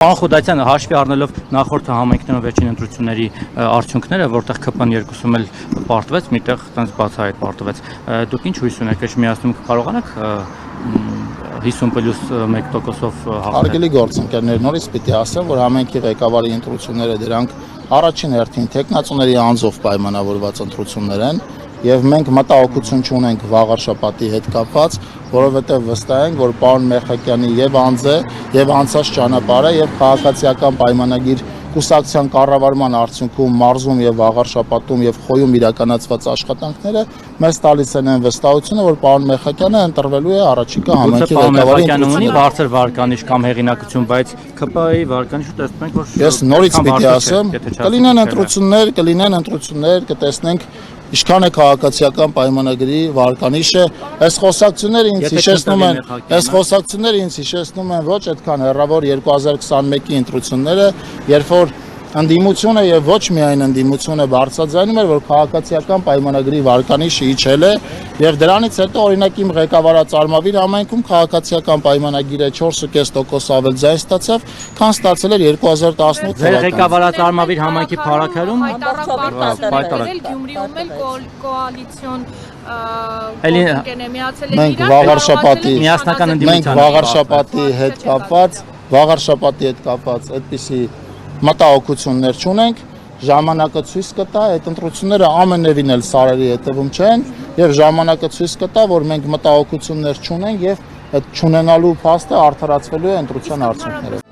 Պարոն Խուդայցյան, հաշվի առնելով նախորդ համայնքներով վերջին ընտրությունների արդյունքները, որտեղ ԿՊ-ն երկուսում էլ պարտվեց, միտեղ տենց բացահայտ պարտվեց, դուք ինչ հույս ունեք, որ միասնում կարողանաք 50+1%-ով հաղթել։ Հարգելի գործընկերներ, նորից պիտի ասեմ, որ համայնքի ղեկավարի ընտրությունները դրանք առաջին հերթին տեխնացուների անձով պայմանավորված ընտրություններ են, եւ մենք մտահոգություն չունենք վաղարշապատի հետ կապված, որովհետեւ վստահ ենք, որ պարոն Մեխակյանի եւ անձը եւ անցած ճանապարհը եւ քաղաքացիական պայմանագիր կուսակցության կառավարման արդյունքում մարզում եւ վաղարշապատում եւ խոյում իրականացված աշխատանքները մեզ տալիս են այն վստահությունը, որ պարոն Մեխակյանը ընտրվելու է առաջիկա համայնքի ղեկավարի ընտրություններին։ Ունի բարձր վարկանիշ կամ հեղինակություն, բայց ԿՊ-ի վարկանիշը տեսնում ենք, որ ես նորից պիտի ասեմ, կլինեն ընտրություններ, կտեսնենք Ինչքան է քաղաքացիական պայմանագրի վարկանիշը, այս խոսակցությունները ինձ հիշեցնում են ոչ այդքան հեռավոր 2021-ի ընտրությունները, երբ որ ընդդիմությունը եւ ոչ միայն ընդդիմությունը բարձրաձայնում էր, որ քաղաքացիական պայմանագրի վարկանիշը իջել է եւ դրանից հետո օրինակ իմ ղեկավարած Արմավիր համայնքում քաղաքացիական պայմանագիրը 4.5% ավել ձայն ստացավ, քան ստացել էր 2018 թվականին։ Ձեր ղեկավարած Արմավիր համայնքի փառաքարում Գյումրիում էլ կոալիցիոն մենք վաղարշապատի հետ կապված այդպիսի մտահոգություններ չունենք, ժամանակը ցույց կտա, այդ ընտրությունները ամենևին էլ սարերի հետևում չեն եւ ժամանակը ցույց կտա, որ մենք մտահոգություններ չունենք եւ այդ չունենալու փաստը արդարացվելու է ընտրության արդյունքներով։